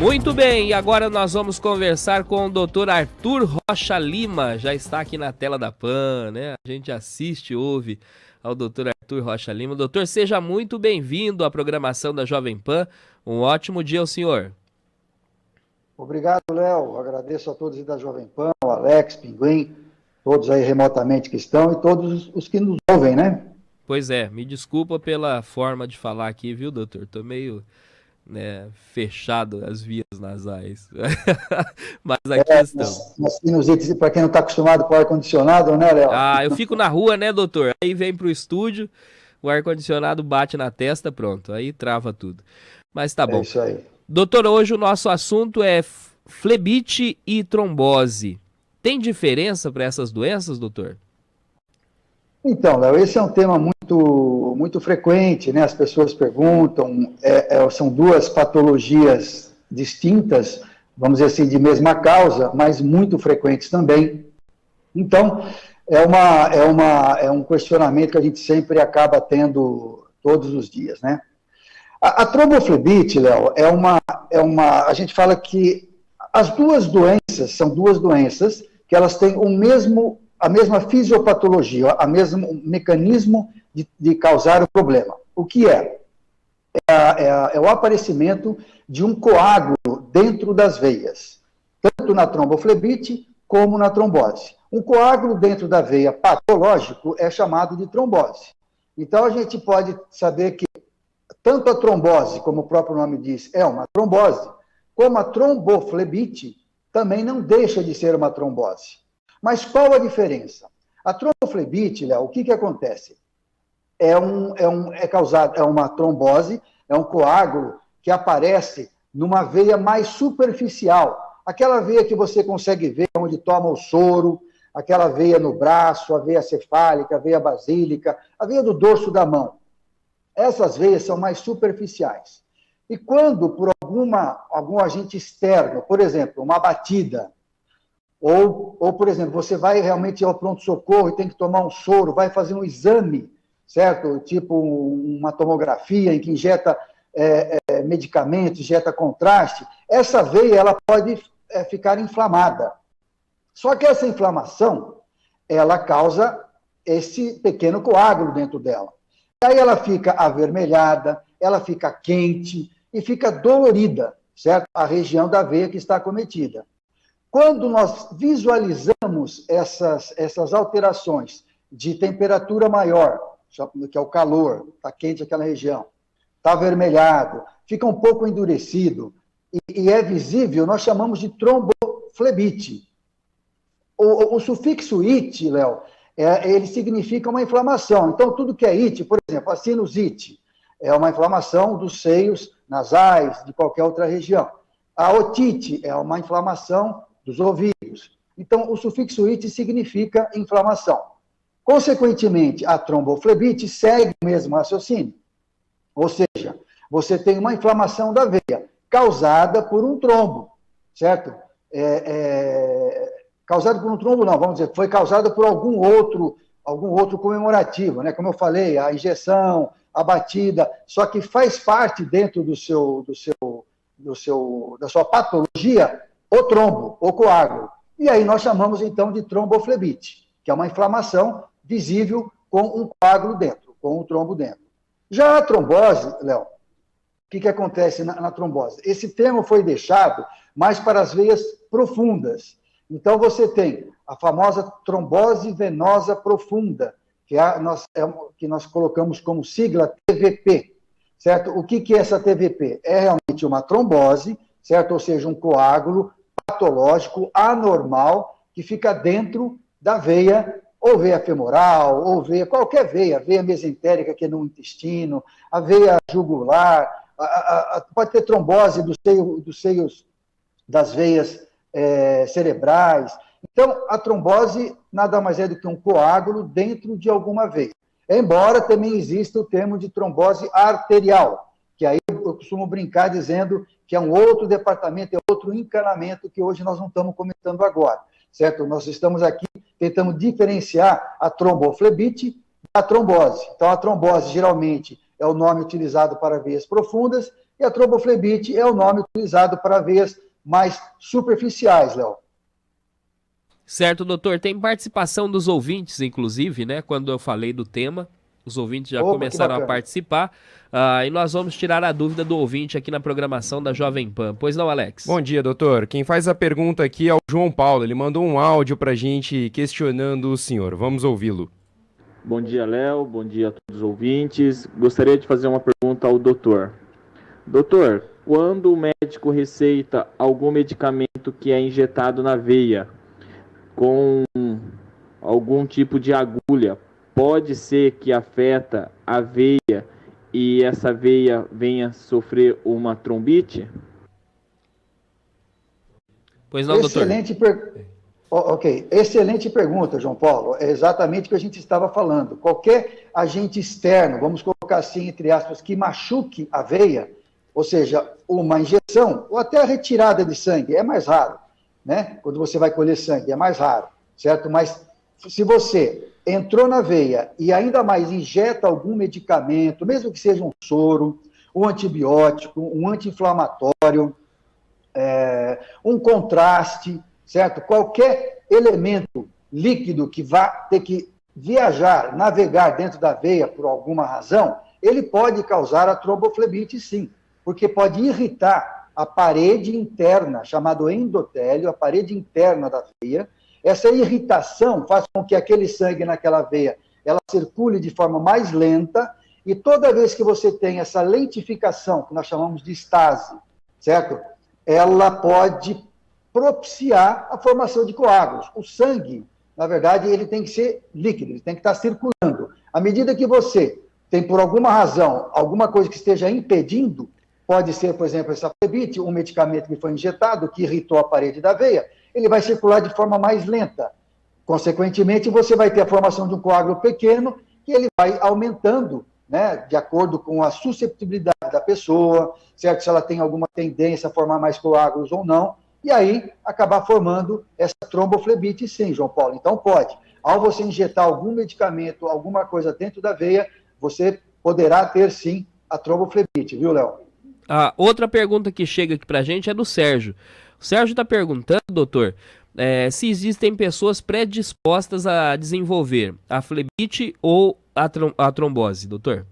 Muito bem, e agora nós vamos conversar com o Dr. Arthur Rocha Lima, já está aqui na tela da PAN, né? A gente assiste e ouve ao Dr. Arthur Rocha Lima. Doutor, seja muito bem-vindo à programação da Jovem Pan. Um ótimo dia ao senhor. Obrigado, Léo. Agradeço a todos da Jovem Pan, o Alex, Pinguim, todos aí remotamente que estão e todos os que nos ouvem, né? Pois é, me desculpa pela forma de falar aqui, viu, doutor? Tô meio... fechado as vias nasais, mas aqui estamos. Mas sinusite, para quem não está acostumado com ar-condicionado, né, Léo? Eu fico na rua, né, doutor? Aí vem pro estúdio, o ar-condicionado bate na testa, pronto, aí trava tudo. Mas tá bom. É isso aí. Doutor, hoje o nosso assunto é flebite e trombose. Tem diferença para essas doenças, doutor? Então, Léo, esse é um tema muito frequente, né? As pessoas perguntam, são duas patologias distintas, vamos dizer assim, de mesma causa, mas muito frequentes também. Então, é um questionamento que a gente sempre acaba tendo todos os dias, né? A tromboflebite, Léo, a gente fala que as duas doenças são duas doenças que elas têm a mesma fisiopatologia, o mesmo mecanismo de causar o problema. O que é? É o aparecimento de um coágulo dentro das veias, tanto na tromboflebite como na trombose. Um coágulo dentro da veia patológico é chamado de trombose. Então, a gente pode saber que tanto a trombose, como o próprio nome diz, é uma trombose, como a tromboflebite também não deixa de ser uma trombose. Mas qual a diferença? A tromboflebite, Léo, o que acontece? É uma trombose, é um coágulo que aparece numa veia mais superficial. Aquela veia que você consegue ver onde toma o soro, aquela veia no braço, a veia cefálica, a veia basílica, a veia do dorso da mão. Essas veias são mais superficiais. E quando, por algum agente externo, por exemplo, uma batida, ou, por exemplo, você vai realmente ao pronto-socorro e tem que tomar um soro, vai fazer um exame, certo? Tipo uma tomografia em que injeta medicamentos, injeta contraste, essa veia ela pode ficar inflamada. Só que essa inflamação, ela causa esse pequeno coágulo dentro dela. Aí ela fica avermelhada, ela fica quente e fica dolorida, certo? A região da veia que está acometida. Quando nós visualizamos essas alterações de temperatura maior, que é o calor, está quente aquela região, está avermelhado, fica um pouco endurecido e é visível, nós chamamos de tromboflebite. O sufixo "ite", Léo, ele significa uma inflamação. Então, tudo que é ite, por exemplo, a sinusite, é uma inflamação dos seios nasais, de qualquer outra região. A otite é uma inflamação dos ouvidos. Então, o sufixo "ite" significa inflamação. Consequentemente, a tromboflebite segue o mesmo raciocínio. Ou seja, você tem uma inflamação da veia causada por um trombo, certo? Causado por um trombo, não, vamos dizer, foi causada por algum outro comemorativo, né? Como eu falei, a injeção, a batida, só que faz parte dentro da sua patologia o trombo, o coágulo. E aí nós chamamos então de tromboflebite, que é uma inflamação visível com um coágulo dentro, com um trombo dentro. Já a trombose, Léo, o que acontece na trombose? Esse termo foi deixado mais para as veias profundas. Então, você tem a famosa trombose venosa profunda, que nós colocamos como sigla TVP, certo? O que é essa TVP? É realmente uma trombose, certo? Ou seja, um coágulo patológico, anormal, que fica dentro da veia, ou veia femoral, ou qualquer veia mesentérica que é no intestino, a veia jugular, pode ter trombose dos seios das veias cerebrais. Então, a trombose nada mais é do que um coágulo dentro de alguma veia. Embora também exista o termo de trombose arterial, que aí eu costumo brincar dizendo que é um outro departamento, é outro encanamento que hoje nós não estamos comentando agora, certo? Nós estamos aqui tentando diferenciar a tromboflebite da trombose. Então, a trombose, geralmente, é o nome utilizado para veias profundas, E a tromboflebite é o nome utilizado para veias mais superficiais, Léo. Certo, doutor. Tem participação dos ouvintes, inclusive, né? Quando eu falei do tema, os ouvintes já começaram a participar. E nós vamos tirar a dúvida do ouvinte aqui na programação da Jovem Pan. Pois não, Alex? Bom dia, doutor. Quem faz a pergunta aqui é o João Paulo. Ele mandou um áudio pra gente questionando o senhor. Vamos ouvi-lo. Bom dia, Léo. Bom dia a todos os ouvintes. Gostaria de fazer uma pergunta ao doutor. Doutor, quando o médico receita algum medicamento que é injetado na veia com algum tipo de agulha, pode ser que afeta a veia e essa veia venha sofrer uma trombite? Pois não, doutor? Excelente pergunta, João Paulo. É exatamente o que a gente estava falando. Qualquer agente externo, vamos colocar assim, entre aspas, que machuque a veia, ou seja, uma injeção ou até a retirada de sangue, é mais raro, né? Quando você vai colher sangue, é mais raro, certo? Mas se você entrou na veia e ainda mais injeta algum medicamento, mesmo que seja um soro, um antibiótico, um anti-inflamatório, um contraste, certo? Qualquer elemento líquido que vá ter que viajar, navegar dentro da veia por alguma razão, ele pode causar a tromboflebite, sim, porque pode irritar a parede interna, chamado endotélio, a parede interna da veia. Essa irritação faz com que aquele sangue naquela veia ela circule de forma mais lenta, e toda vez que você tem essa lentificação, que nós chamamos de estase, certo? Ela pode propiciar a formação de coágulos. O sangue, na verdade, ele tem que ser líquido, ele tem que estar circulando. À medida que você tem, por alguma razão, alguma coisa que esteja impedindo, pode ser, por exemplo, essa flebite, um medicamento que foi injetado, que irritou a parede da veia, ele vai circular de forma mais lenta. Consequentemente, você vai ter a formação de um coágulo pequeno, que ele vai aumentando, né, de acordo com a susceptibilidade da pessoa, certo? Se ela tem alguma tendência a formar mais coágulos ou não, e aí acabar formando essa tromboflebite, sim, João Paulo. Então pode. Ao você injetar algum medicamento, alguma coisa dentro da veia, você poderá ter, sim, a tromboflebite, viu, Léo? Outra pergunta que chega aqui pra gente é do Sérgio. O Sérgio está perguntando, doutor, se existem pessoas predispostas a desenvolver a flebite ou a trombose, doutor?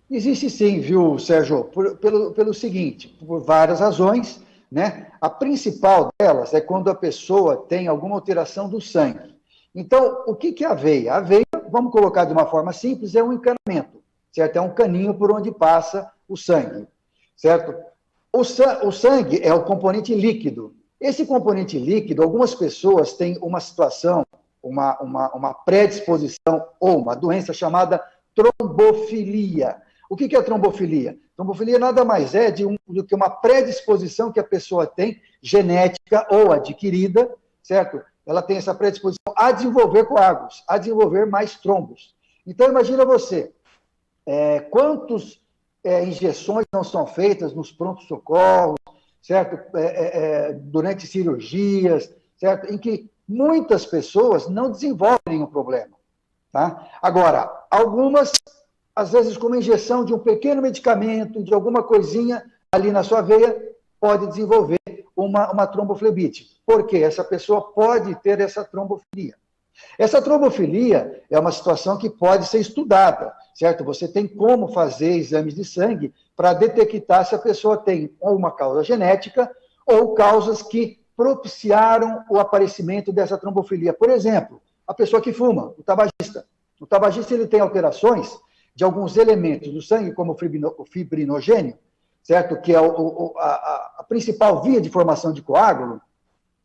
Existe sim, viu, Sérgio? Pelo seguinte, por várias razões, né? A principal delas é quando a pessoa tem alguma alteração do sangue. Então, o que é a veia? A veia, vamos colocar de uma forma simples, é um encanamento, certo? É um caninho por onde passa o sangue, certo? O sangue é o componente líquido. Esse componente líquido, algumas pessoas têm uma situação, uma predisposição ou uma doença chamada trombofilia. O que é a trombofilia? Trombofilia nada mais é do que uma predisposição que a pessoa tem, genética ou adquirida, certo? Ela tem essa predisposição a desenvolver coágulos, a desenvolver mais trombos. Então, imagina você, quantas injeções não são feitas nos prontos-socorros, certo? Durante cirurgias, certo? Em que muitas pessoas não desenvolvem o problema, tá? Agora, algumas, às vezes, com uma injeção de um pequeno medicamento, de alguma coisinha ali na sua veia, pode desenvolver uma tromboflebite. Por quê? Essa pessoa pode ter essa trombofilia. Essa trombofilia é uma situação que pode ser estudada, certo? Você tem como fazer exames de sangue para detectar se a pessoa tem ou uma causa genética ou causas que propiciaram o aparecimento dessa trombofilia. Por exemplo, a pessoa que fuma, o tabagista. O tabagista ele tem alterações de alguns elementos do sangue, como o fibrinogênio, certo? Que é a principal via de formação de coágulo,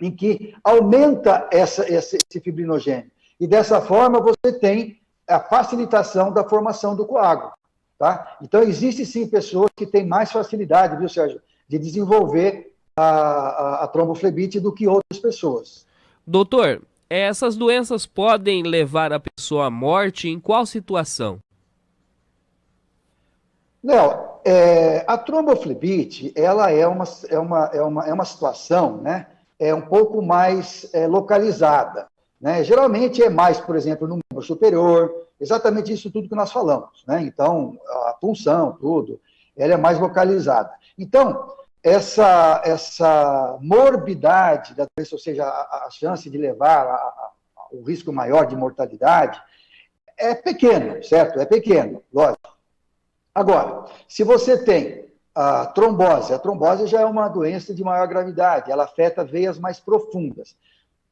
em que aumenta esse fibrinogênio. E dessa forma você tem a facilitação da formação do coágulo. Tá? Então, existe sim pessoas que têm mais facilidade, viu, Sérgio, de desenvolver a tromboflebite do que outras pessoas. Doutor, essas doenças podem levar a pessoa à morte em qual situação? Léo, a tromboflebite, ela é uma situação, né, um pouco mais localizada. Né? Geralmente é mais, por exemplo, no membro superior, exatamente isso tudo que nós falamos. Né? Então, a punção, tudo. ela é mais localizada. Então, essa morbidade da doença, ou seja, a chance de levar o risco maior de mortalidade, é pequeno, certo? É pequeno, lógico. Agora, se você tem a trombose já é uma doença de maior gravidade, ela afeta veias mais profundas.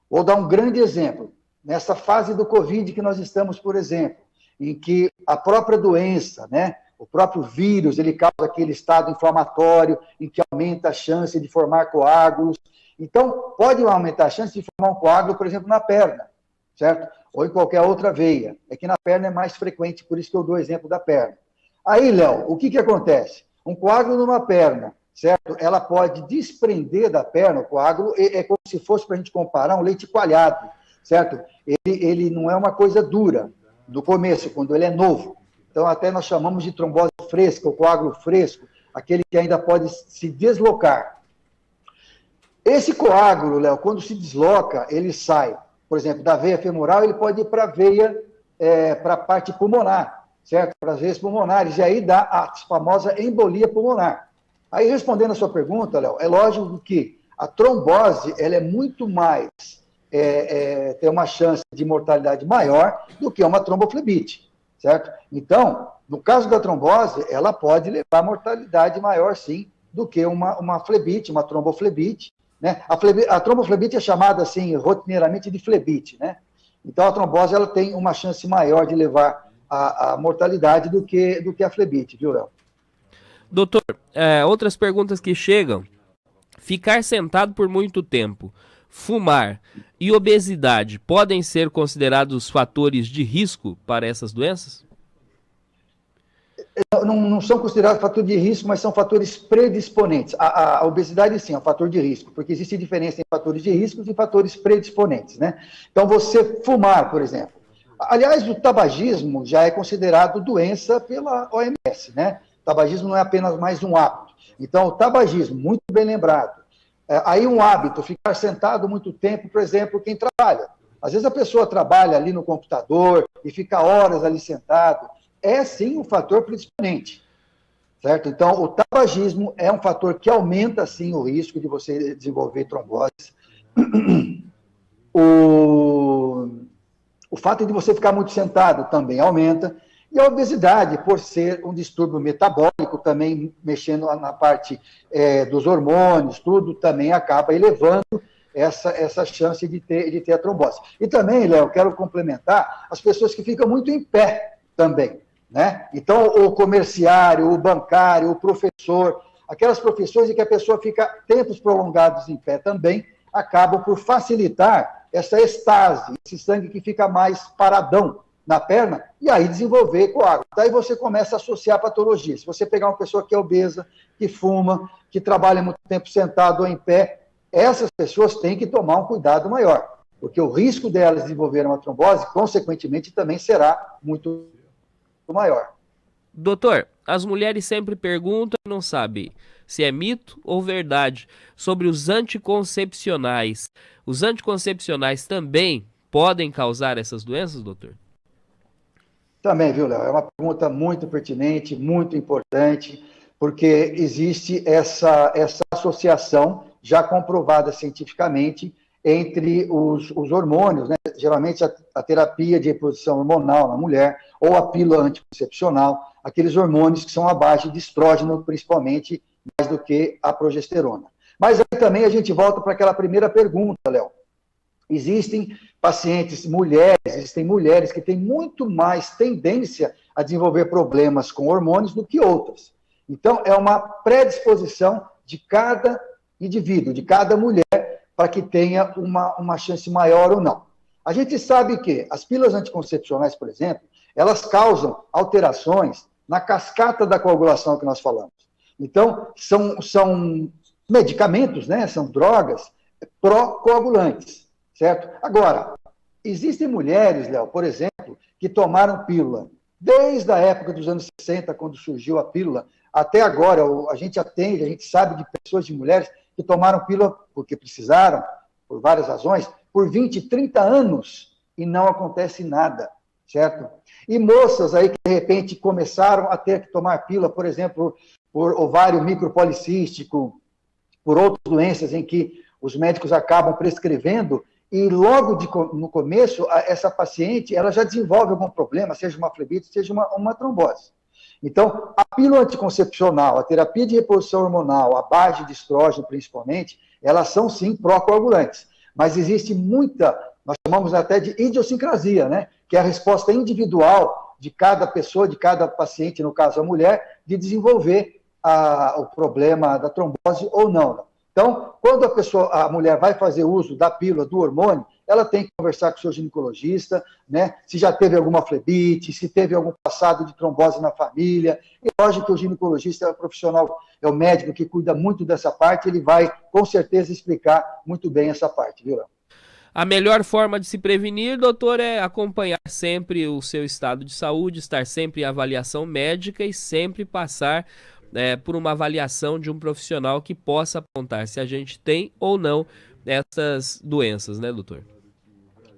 Vou dar um grande exemplo. Nessa fase do Covid que nós estamos, por exemplo, em que a própria doença, né, o próprio vírus, ele causa aquele estado inflamatório, em que aumenta a chance de formar coágulos. Então, pode aumentar a chance de formar um coágulo, por exemplo, na perna, certo? Ou em qualquer outra veia. É que na perna é mais frequente, por isso que eu dou o exemplo da perna. Aí, Léo, o que acontece? Um coágulo numa perna, certo? Ela pode desprender da perna, o coágulo é como se fosse, para a gente comparar, um leite coalhado, certo? Ele não é uma coisa dura no começo, quando ele é novo. Então, até nós chamamos de trombose fresca, o coágulo fresco, aquele que ainda pode se deslocar. Esse coágulo, Léo, quando se desloca, ele sai, por exemplo, da veia femoral, ele pode ir para a veia, para a parte pulmonar, certo? Para as veias pulmonares, e aí dá a famosa embolia pulmonar. Aí, respondendo a sua pergunta, Léo, é lógico que a trombose, ela é muito mais, tem uma chance de mortalidade maior do que uma tromboflebite, certo? Então, no caso da trombose, ela pode levar a mortalidade maior, sim, do que uma flebite, uma tromboflebite, né? A tromboflebite é chamada, assim, rotineiramente de flebite, né? Então, a trombose, ela tem uma chance maior de levar a mortalidade do que a flebite, viu, Léo? Doutor, outras perguntas que chegam. Ficar sentado por muito tempo, fumar e obesidade podem ser considerados fatores de risco para essas doenças? Não são considerados fatores de risco, mas são fatores predisponentes. A obesidade, sim, é um fator de risco, porque existe diferença em fatores de risco e fatores predisponentes, né? Então, você fumar, por exemplo. Aliás, o tabagismo já é considerado doença pela OMS, né? O tabagismo não é apenas mais um hábito. Então, o tabagismo, muito bem lembrado. Aí um hábito, ficar sentado muito tempo, por exemplo, quem trabalha. Às vezes a pessoa trabalha ali no computador e fica horas ali sentado. É, sim, um fator predisponente, certo? Então, o tabagismo é um fator que aumenta, sim, o risco de você desenvolver trombose. O fato de você ficar muito sentado também aumenta. E a obesidade, por ser um distúrbio metabólico, também mexendo na parte dos hormônios, tudo também acaba elevando essa chance de ter a trombose. E também, Léo, quero complementar as pessoas que ficam muito em pé também, né? Então, o comerciário, o bancário, o professor, aquelas profissões em que a pessoa fica tempos prolongados em pé também, acabam por facilitar essa estase, esse sangue que fica mais paradão na perna, e aí desenvolver coágulo. Daí você começa a associar patologias. Se você pegar uma pessoa que é obesa, que fuma, que trabalha muito tempo sentado ou em pé, essas pessoas têm que tomar um cuidado maior, porque o risco delas desenvolverem uma trombose, consequentemente, também será muito maior. Doutor, as mulheres sempre perguntam e não sabem se é mito ou verdade sobre os anticoncepcionais. Os anticoncepcionais também podem causar essas doenças, doutor? Também, viu, Léo? É uma pergunta muito pertinente, muito importante, porque existe essa associação já comprovada cientificamente entre os hormônios, né? Geralmente a terapia de reposição hormonal na mulher, ou a pílula anticoncepcional, aqueles hormônios que são à base de estrógeno, principalmente, mais do que a progesterona. Mas aí também a gente volta para aquela primeira pergunta, Léo. Existem pacientes, existem mulheres que têm muito mais tendência a desenvolver problemas com hormônios do que outras. Então, é uma predisposição de cada indivíduo, de cada mulher, para que tenha uma chance maior ou não. A gente sabe que as pílulas anticoncepcionais, por exemplo, elas causam alterações na cascata da coagulação que nós falamos. Então, são medicamentos, né? São drogas pró-coagulantes, certo? Agora, existem mulheres, Léo, por exemplo, que tomaram pílula desde a época dos anos 60, quando surgiu a pílula, até agora. A gente atende, a gente sabe de pessoas, de mulheres, que tomaram pílula porque precisaram, por várias razões, por 20, 30 anos, e não acontece nada, certo? E moças aí que, de repente, começaram a ter que tomar pílula, por exemplo, por ovário micropolicístico, por outras doenças em que os médicos acabam prescrevendo, e logo no começo, essa paciente ela já desenvolve algum problema, seja uma flebite, seja uma trombose. Então, a pílula anticoncepcional, a terapia de reposição hormonal, a base de estrógeno principalmente, elas são sim pró-coagulantes. Mas existe muita, nós chamamos até de idiosincrasia, né? Que é a resposta individual de cada pessoa, de cada paciente, no caso a mulher, de desenvolver o problema da trombose ou não. Então, quando a mulher vai fazer uso da pílula, do hormônio, ela tem que conversar com o seu ginecologista, né? Se já teve alguma flebite, se teve algum passado de trombose na família. E lógico que o ginecologista é o profissional, é o médico que cuida muito dessa parte, ele vai, com certeza, explicar muito bem essa parte, viu, Léo? A melhor forma de se prevenir, doutor, é acompanhar sempre o seu estado de saúde, estar sempre em avaliação médica e sempre passar por uma avaliação de um profissional que possa apontar se a gente tem ou não essas doenças, né, doutor?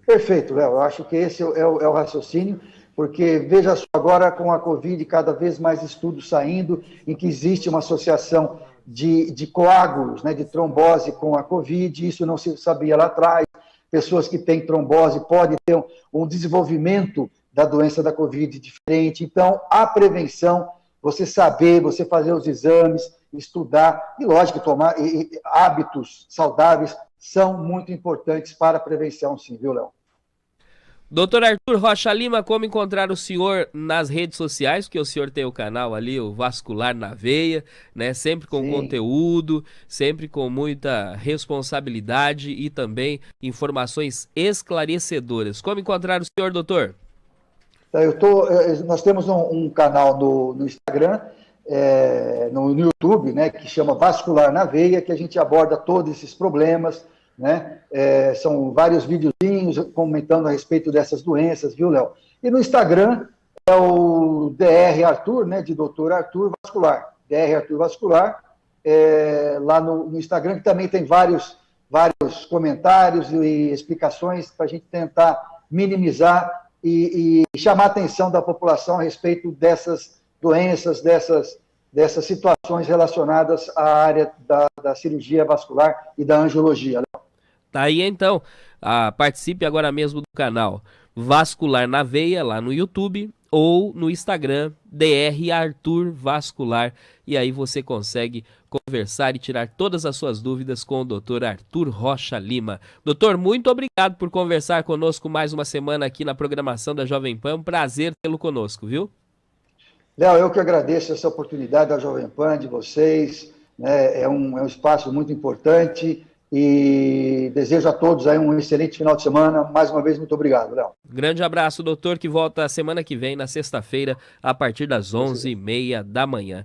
Perfeito, Léo. Eu acho que esse é o raciocínio, porque veja só, agora com a Covid, cada vez mais estudos saindo, em que existe uma associação de coágulos, né, de trombose com a Covid, isso não se sabia lá atrás. Pessoas que têm trombose podem ter um desenvolvimento da doença da Covid diferente. Então, a prevenção, você saber, você fazer os exames, estudar, e lógico, tomar hábitos saudáveis são muito importantes para a prevenção, sim, viu, Léo? Doutor Arthur Rocha Lima, como encontrar o senhor nas redes sociais? Porque o senhor tem o canal ali, o Vascular na Veia, né? Sempre com conteúdo, sempre com muita responsabilidade e também informações esclarecedoras. Como encontrar o senhor, doutor? Nós temos um canal no Instagram, no YouTube, né, que chama Vascular na Veia, que a gente aborda todos esses problemas, né? São vários videozinhos comentando a respeito dessas doenças, viu, Léo? E no Instagram é o DR Arthur, né, de Dr. Arthur Vascular, DR Arthur Vascular, lá no Instagram, que também tem vários comentários e explicações para a gente tentar minimizar e chamar a atenção da população a respeito dessas doenças, dessas situações relacionadas à área da cirurgia vascular e da angiologia. Tá aí então, participe agora mesmo do canal Vascular na Veia, lá no YouTube, ou no Instagram, DR Arthur Vascular, e aí você consegue conversar e tirar todas as suas dúvidas com o Dr. Arthur Rocha Lima. Doutor, muito obrigado por conversar conosco mais uma semana aqui na programação da Jovem Pan, um prazer tê-lo conosco, viu? Léo, eu que agradeço essa oportunidade da Jovem Pan, de vocês, né? É um espaço muito importante e desejo a todos aí um excelente final de semana. Mais uma vez, muito obrigado, Léo. Grande abraço, doutor, que volta semana que vem, na sexta-feira, a partir das 11h30 da manhã.